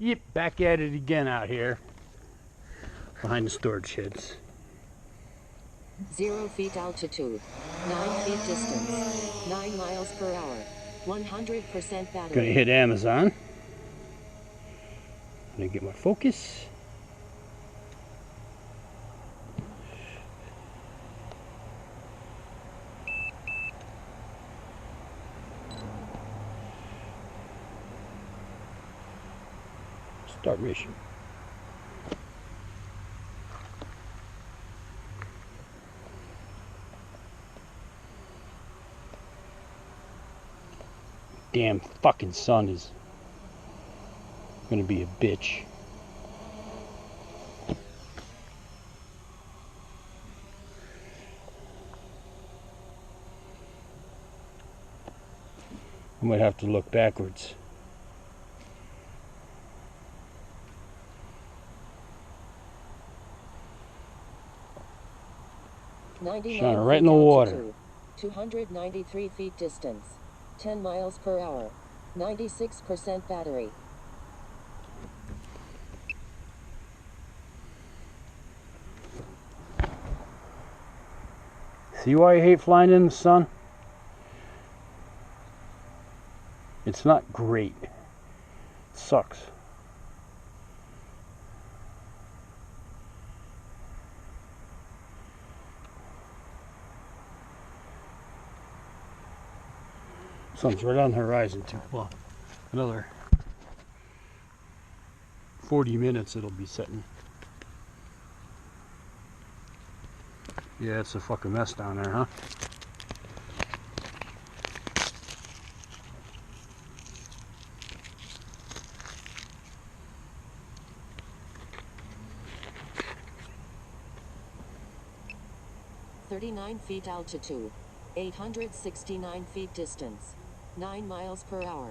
Yep, back at it again out here behind the storage sheds. 0 feet altitude, 9 feet distance, 9 miles per hour, 100% battery. Gonna hit Amazon. Gonna get my focus. Start mission. Damn fucking sun is gonna be a bitch. I might have to look backwards. Shining right in the water. 293 feet distance, 10 miles per hour, 96% battery. See why I hate flying in the sun? It's not great. It sucks. Sun's right on the horizon too. Well, another 40 minutes it'll be setting. Yeah, it's a fucking mess down there, huh? .39 feet altitude, 869 feet distance, 9 miles per hour,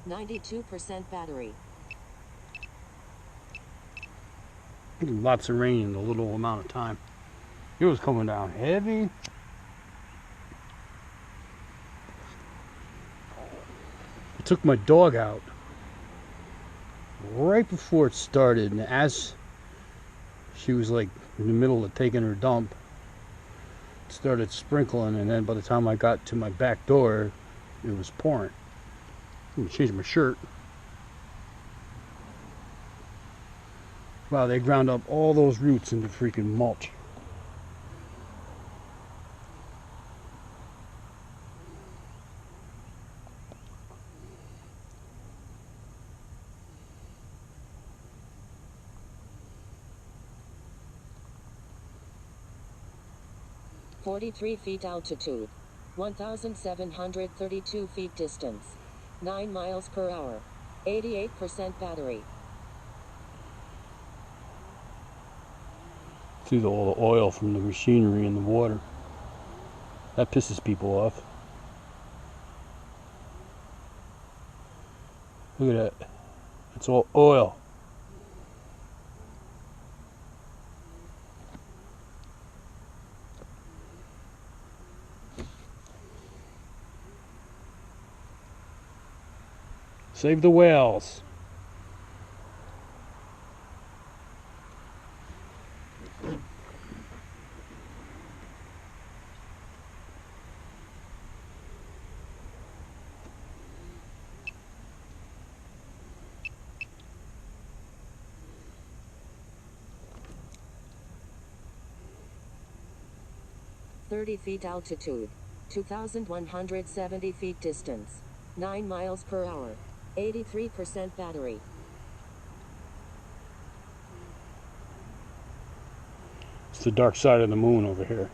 92% battery. Lots of rain in a little amount of time. It was coming down heavy. I took my dog out right before it started, and as she was like in the middle of taking her dump, it started sprinkling, and then by the time I got to my back door, it was pouring. I'm gonna change my shirt. Wow, they ground up all those roots into freaking mulch. .43 feet altitude, 1,732 feet distance, 9 miles per hour, 88% battery. See all the oil from the machinery in the water. That pisses people off. Look at that. It's all oil. Save the whales. .30 feet altitude, 2,170 feet distance, 9 miles per hour, 83% battery. It's the dark side of the moon over here.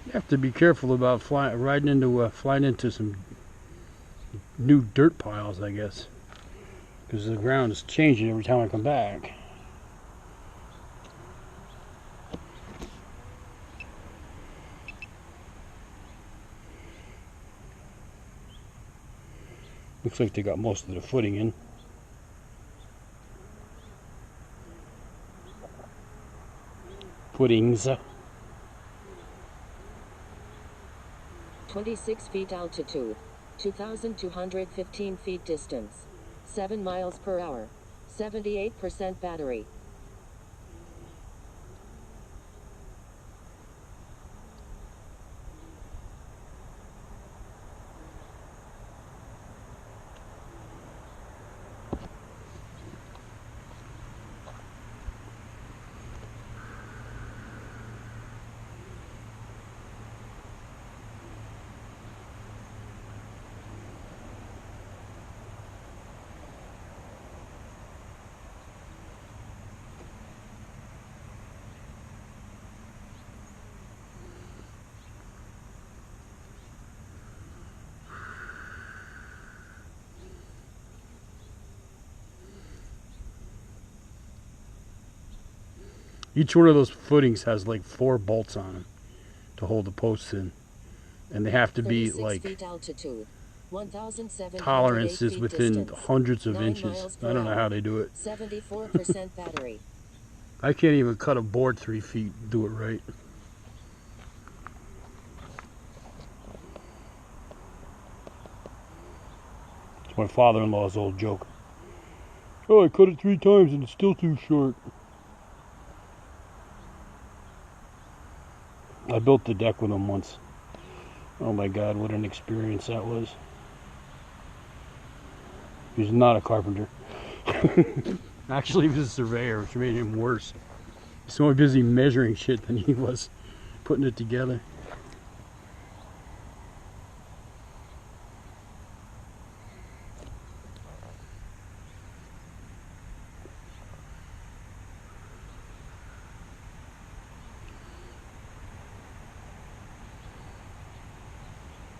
You have to be careful about flying into some new dirt piles, I guess, because the ground is changing every time I come back. Looks like they got most of the footing in. footings. 26 feet altitude, 2,215 feet distance, 7 miles per hour, 78% battery. Each one of those footings has like 4 bolts on them to hold the posts in, and they have to be 36 like feet altitude, 1,708 tolerances feet within distance, hundreds of 9 inches. miles I per don't know hour, how they do it. 74% battery. I can't even cut a board 3 feet and do it right. It's my father-in-law's old joke. Oh, I cut it 3 times and it's still too short. I built the deck with him once. Oh my God, what an experience that was. He's not a carpenter. Actually, he was a surveyor, which made him worse. He's so busy measuring shit than he was putting it together.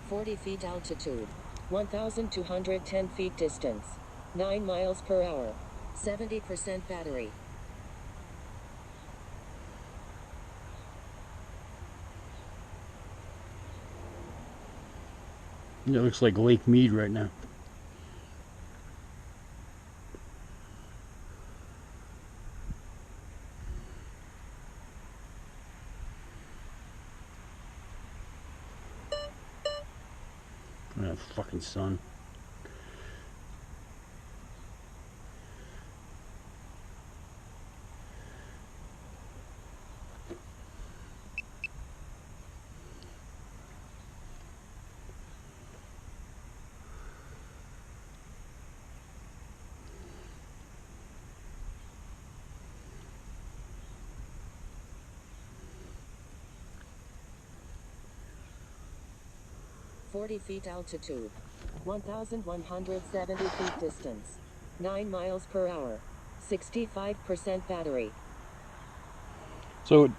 Forty feet altitude, 1,210 feet distance, 9 miles per hour, 70% battery. It looks like Lake Mead right now. Oh, fucking sun. Forty feet altitude, 1,170 feet distance, 9 miles per hour, 65% battery. So,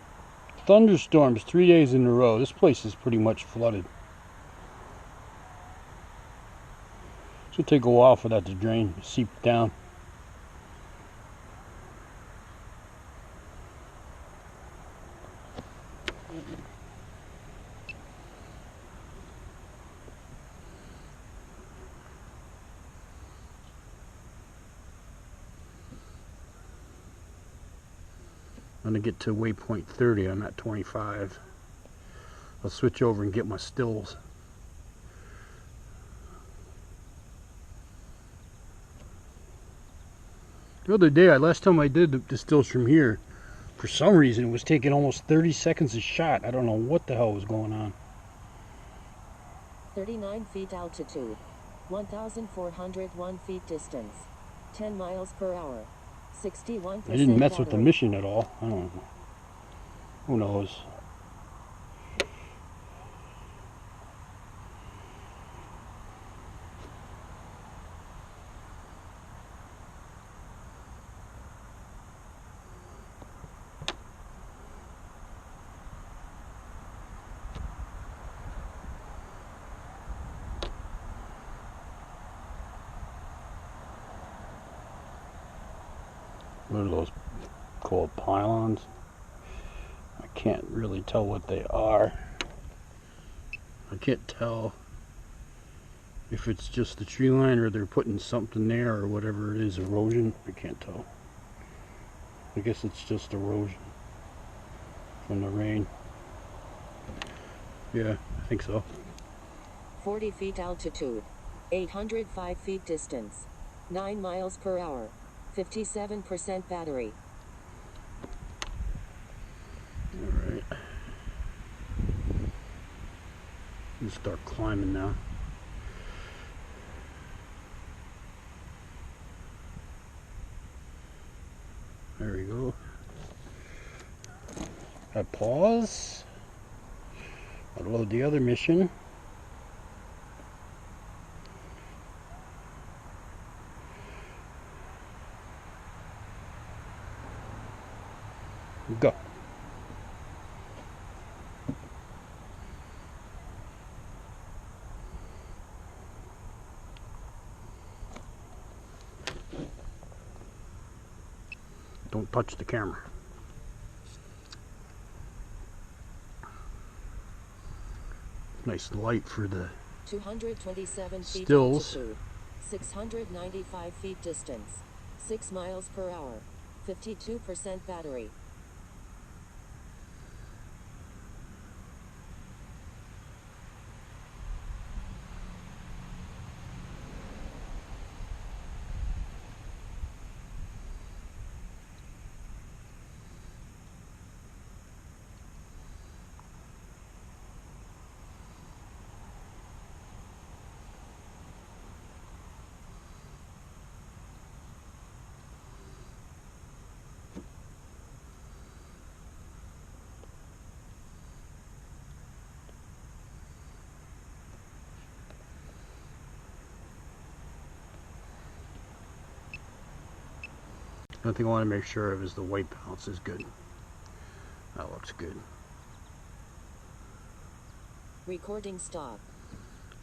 thunderstorms 3 days in a row. This place is pretty much flooded. It's gonna take a while for that to drain, seep down. I'm gonna get to waypoint 30. I'm at 25. I'll switch over and get my stills. The other day, last time I did the stills from here, for some reason it was taking almost 30 seconds a shot. I don't know what the hell was going on. 39 feet altitude, 1,401 feet distance, 10 miles per hour, 61% I didn't mess with the battery. mission at all. I don't know. Who knows? What are those called? Pylons? I can't really tell what they are. I can't tell if it's just the tree line or they're putting something there or whatever it is, erosion. I can't tell. I guess it's just erosion. from the rain. Yeah, I think so. 40 feet altitude. 805 feet distance. 9 miles per hour. 57% battery. Alright. You start climbing now. There we go. I pause. I'll load the other mission. Go. Don't touch the camera. Nice light for the 227 feet stills. altitude. 695 feet distance. 6 miles per hour. 52% battery. The only thing I want to make sure of is the white balance is good. That looks good. Recording stop.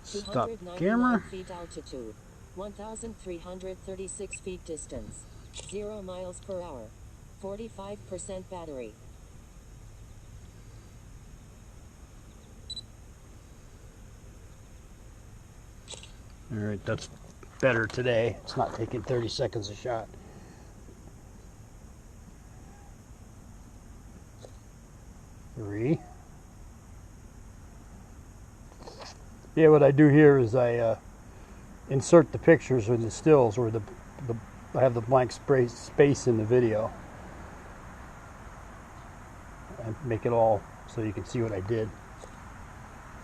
Stop 299 camera. feet altitude. 1,336 feet distance. 0 miles per hour. 45% battery. Alright, that's better today. It's not taking 30 seconds a shot. Three. Yeah, what I do here is I insert the pictures with the stills or I have the blank space in the video. And make it all so you can see what I did.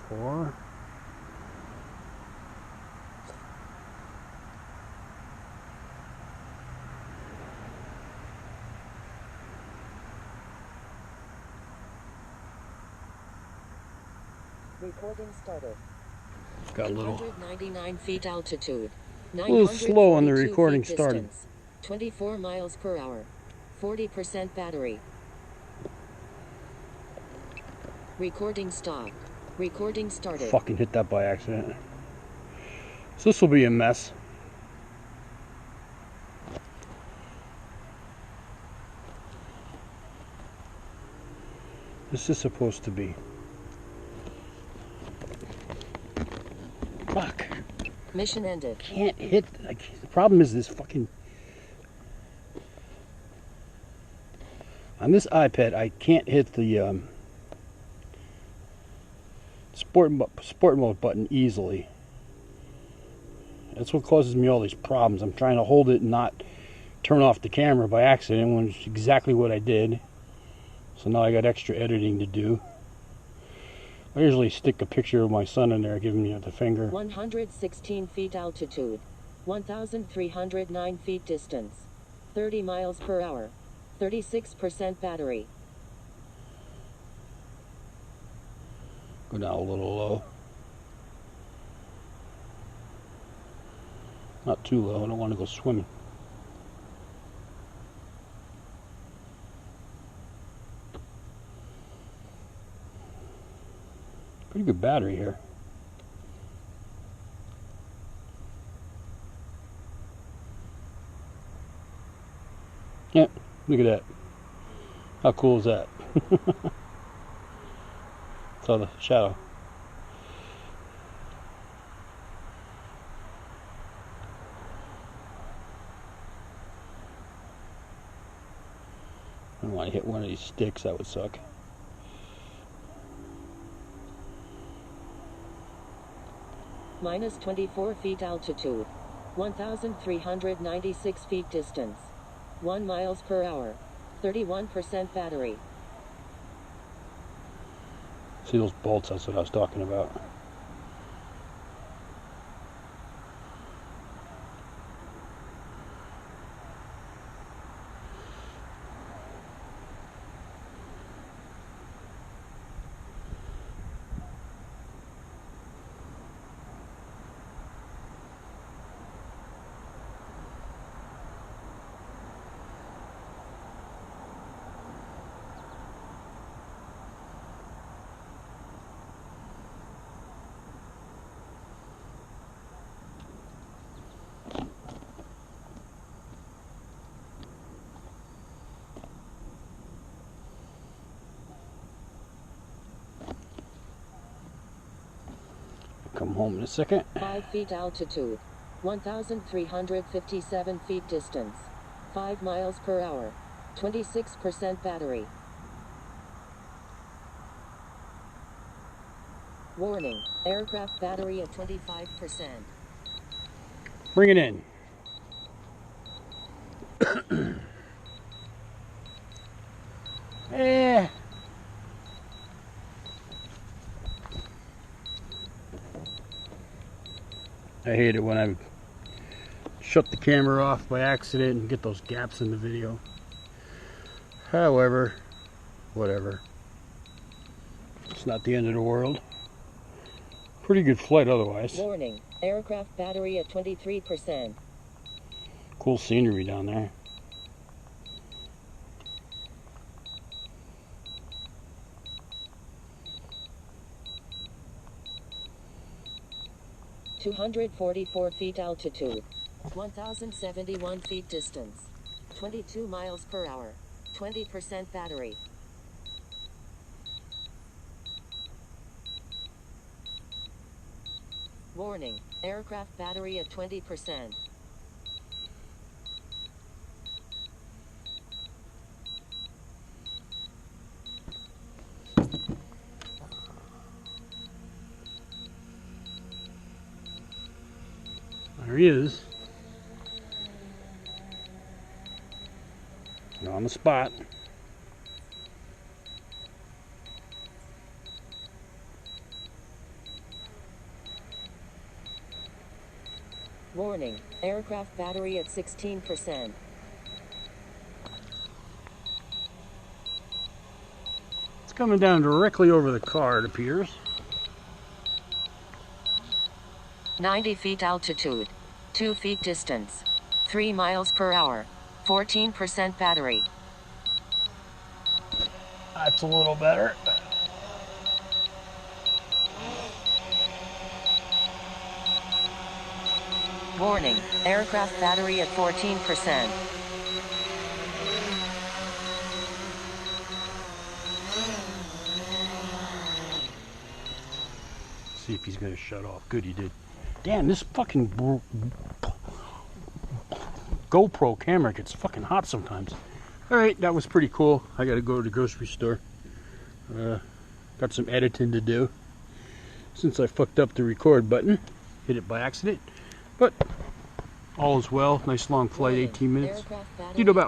4. Recording started. Got a little 199 feet altitude. slow on the 942 recording feet started. distance. 24 miles per hour. 40% battery. Recording stop. Recording started. Fucking hit that by accident. So this will be a mess. This is supposed to be. Fuck. Mission ended. Can't hit. The problem is this fucking. On this iPad, I can't hit the sport mode button easily. That's what causes me all these problems. I'm trying to hold it and not turn off the camera by accident, when it's exactly what I did. So now I got extra editing to do. I usually stick a picture of my son in there giving me the finger. 116 feet altitude. 1,309 feet distance. 30 miles per hour. 36% battery. Go down a little low. Not too low, I don't want to go swimming. Pretty good battery here. Yeah, look at that. How cool is that? Saw the shadow. I don't want to hit one of these sticks, that would suck. minus 24 feet altitude, 1,396 feet distance, 1 miles per hour, 31% battery. See those bolts? That's what I was talking about. Come home in a second. 5 feet altitude, 1,357 feet distance, 5 miles per hour, 26% battery. Warning, aircraft battery at 25%. Bring it in. Eh. I hate it when I shut the camera off by accident and get those gaps in the video. However, whatever. It's not the end of the world. Pretty good flight otherwise. Warning, aircraft battery at 23%. Cool scenery down there. (244 feet altitude, 1,071 feet distance, 22 miles per hour, 20% battery. Warning, aircraft battery at 20%. There he is. On the spot. Warning, aircraft battery at 16%. It's coming down directly over the car, it appears. 90 feet altitude, 2 feet distance, 3 miles per hour, 14% battery. That's a little better. Warning, aircraft battery at 14%. See if he's gonna shut off. Good, he did. Damn, this fucking GoPro camera gets fucking hot sometimes. Alright, that was pretty cool. I gotta go to the grocery store. Got some editing to do. Since I fucked up the record button. Hit it by accident. But all is well. Nice long flight, 18 minutes. Did about